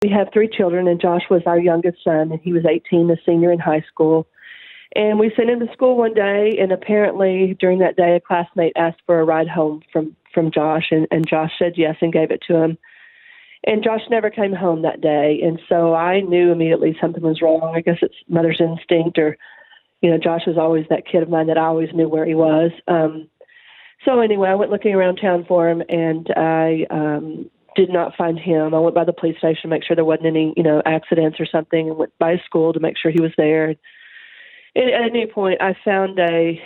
We have three children, and Josh was our youngest son, and he was 18, a senior in high school. And we sent him to school one day, and apparently during that day, a classmate asked for a ride home from Josh, and Josh said yes and gave it to him. And Josh never came home that day, and so I knew immediately something was wrong. I guess it's mother's instinct, or, Josh was always that kid of mine that I always knew where he was. So anyway, I went looking around town for him, and I did not find him. I went by the police station to make sure there wasn't any, accidents or something, and went by his school to make sure he was there. And at any point, I found I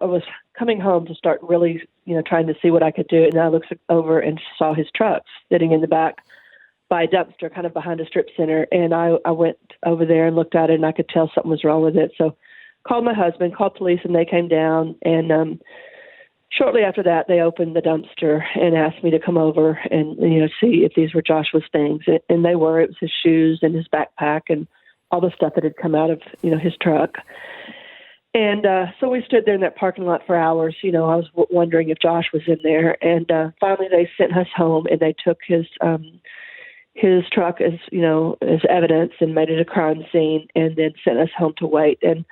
was coming home to start really, trying to see what I could do, and I looked over and saw his truck sitting in the back by a dumpster, kind of behind a strip center. And I went over there and looked at it, and I could tell something was wrong with it. So called my husband, called police, and they came down. And shortly after that, they opened the dumpster and asked me to come over and, see if these were Joshua's things. And they were. It was his shoes and his backpack and all the stuff that had come out of, his truck. And so we stood there in that parking lot for hours. I was wondering if Josh was in there. And finally they sent us home, and they took his truck as, as evidence and made it a crime scene, and then sent us home to wait. And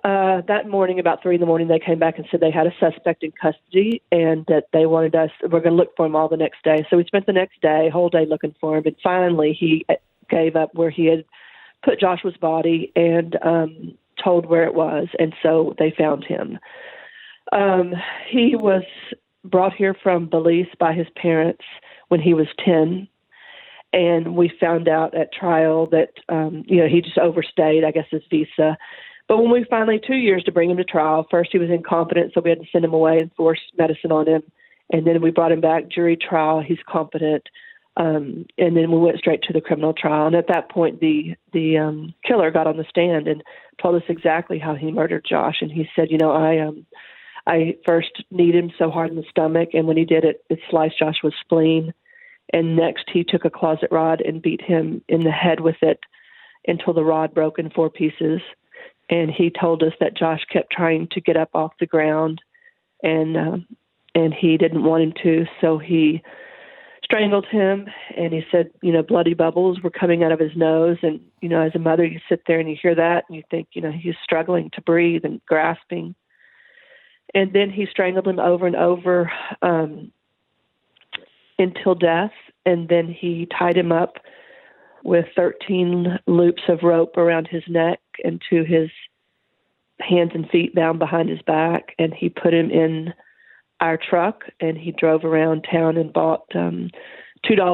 that morning, about 3 a.m, they came back and said they had a suspect in custody, and that they wanted us, we're going to look for him all the next day. So we spent the next day, whole day looking for him. And finally he gave up where he had put Joshua's body and told where it was. And so they found him. He was brought here from Belize by his parents when he was 10. And we found out at trial that, he just overstayed, I guess, his visa. But when we finally, 2 years to bring him to trial, first he was incompetent, so we had to send him away and force medicine on him. And then we brought him back, jury trial, he's competent. And then we went straight to the criminal trial. And at that point, the killer got on the stand and told us exactly how he murdered Josh. And he said, I first kneed him so hard in the stomach, and when he did it, it sliced Joshua's spleen. And next he took a closet rod and beat him in the head with it until the rod broke in 4 pieces. And he told us that Josh kept trying to get up off the ground, and he didn't want him to, so he strangled him. And he said, bloody bubbles were coming out of his nose. And, as a mother, you sit there and you hear that, and you think, he's struggling to breathe and grasping. And then he strangled him over and over until death. And then he tied him up with 13 loops of rope around his neck and to his hands and feet bound behind his back. And he put him in our truck, and he drove around town and bought $2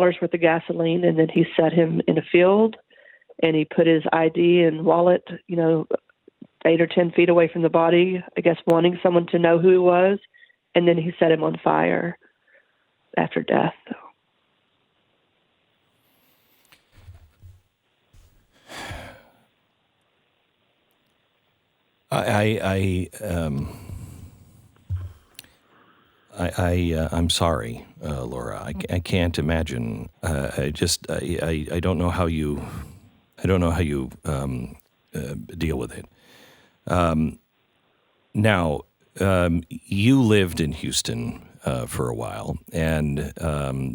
worth of gasoline. And then he set him in a field, and he put his ID and wallet, 8 or 10 feet away from the body, I guess wanting someone to know who he was. And then he set him on fire after death. I'm sorry, Laura. I can't imagine. I don't know how you deal with it. Now, you lived in Houston for a while, and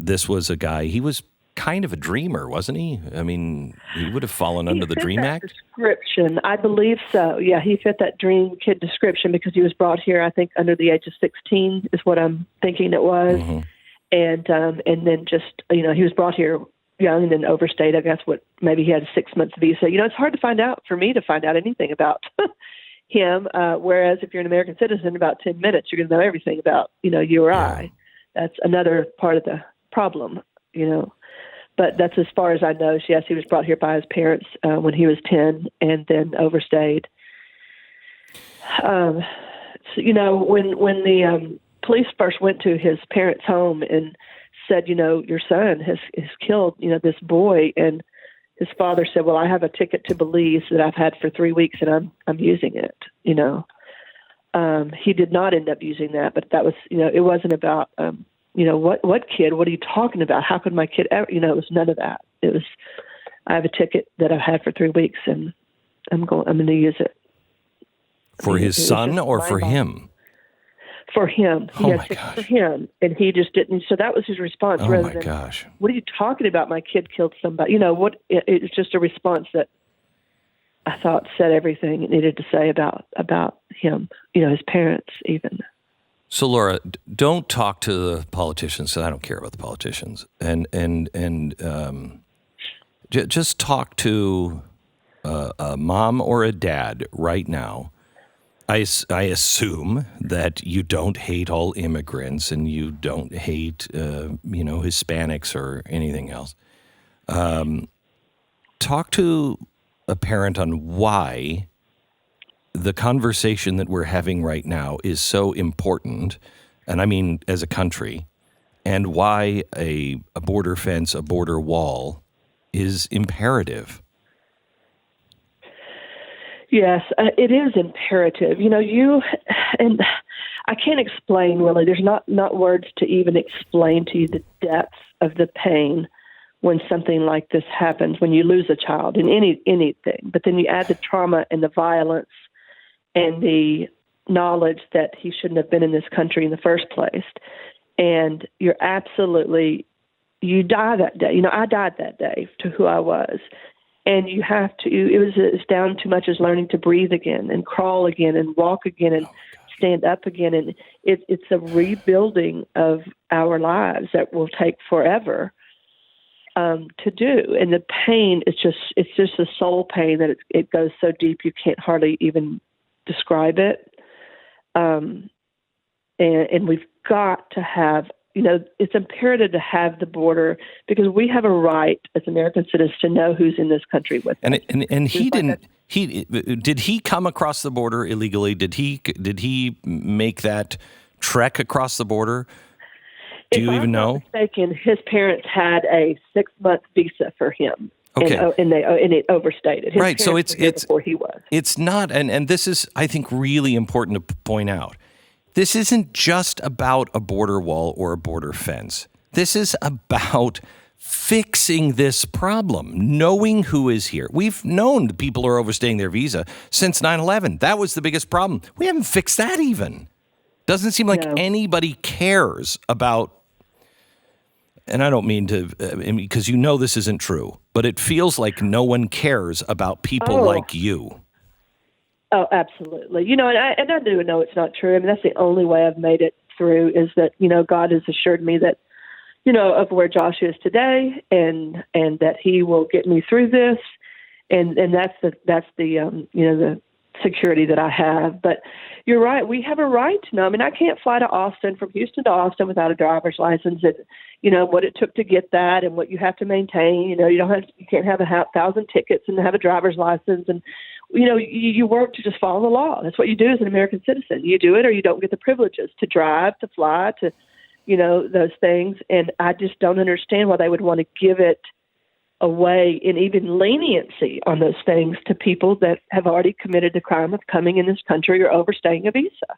this was a guy. He was kind of a dreamer, wasn't he? I mean, he would have fallen under the Dream Act. Description, I believe so. Yeah, he fit that dream kid description because he was brought here, I think, under the age of 16 is what I'm thinking it was. Mm-hmm. And then just, he was brought here young and then overstayed. I guess maybe he had a 6 month visa. It's hard to find out, for me to find out anything about him. Whereas if you're an American citizen, about 10 minutes, you're going to know everything about, you or I. That's another part of the problem, But that's as far as I know. Yes, he was brought here by his parents when he was 10 and then overstayed. When the police first went to his parents' home and said, your son has killed, this boy, and his father said, well, I have a ticket to Belize that I've had for 3 weeks and I'm using it, He did not end up using that, but that was, it wasn't about, what kid? What are you talking about? How could my kid ever? It was none of that. It was, I have a ticket that I've had for 3 weeks, and I'm going to use it. For his son or for him? for him. He Oh had my tickets for gosh. him, and he just didn't. So that was his response. Oh rather my than, gosh. "What are you talking about? My kid killed somebody." What? It's just a response that I thought said everything it needed to say about him. His parents even. So Laura, don't talk to the politicians. 'Cause I don't care about the politicians, and just talk to a mom or a dad right now. I assume that you don't hate all immigrants and you don't hate Hispanics or anything else. Talk to a parent on why the conversation that we're having right now is so important, and I mean as a country, and why a border fence, a border wall is imperative. Yes, it is imperative. And I can't explain really. There's not words to even explain to you the depth of the pain when something like this happens, when you lose a child in anything. But then you add the trauma and the violence and the knowledge that he shouldn't have been in this country in the first place. And you die that day. I died that day to who I was. And you have to, it's down too much as learning to breathe again and crawl again and walk again and stand up again. And it's a rebuilding of our lives that will take forever to do. And the pain it's just a soul pain that it goes so deep you can't hardly even describe it. And we've got to have, it's imperative to have the border because we have a right as American citizens to know who's in this country with us. And he didn't. Did he come across the border illegally? Did he make that trek across the border? Do you even know? If I'm not mistaken, his parents had a 6-month visa for him. Okay. And it overstayed it. His right. So it's before he was. It's not, and this is, I think, really important to point out. This isn't just about a border wall or a border fence. This is about fixing this problem, knowing who is here. We've known people are overstaying their visa since 9/11. That was the biggest problem. We haven't fixed that even. Doesn't seem like anybody cares about, and I don't mean to, because this isn't true, but it feels like no one cares about people like you. Oh, absolutely. And I do know it's not true. I mean, that's the only way I've made it through is that, God has assured me that, of where Josh is today and that he will get me through this. And that's the security that I have. But you're right. We have a right to know. I mean, I can't fly to Austin from Houston to Austin without a driver's license and, what it took to get that and what you have to maintain. You can't have 1,000 tickets and have a driver's license. And, you work to just follow the law. That's what you do as an American citizen. You do it or you don't get the privileges to drive, to fly, to, those things. And I just don't understand why they would want to give it away in even leniency on those things to people that have already committed the crime of coming in this country or overstaying a visa.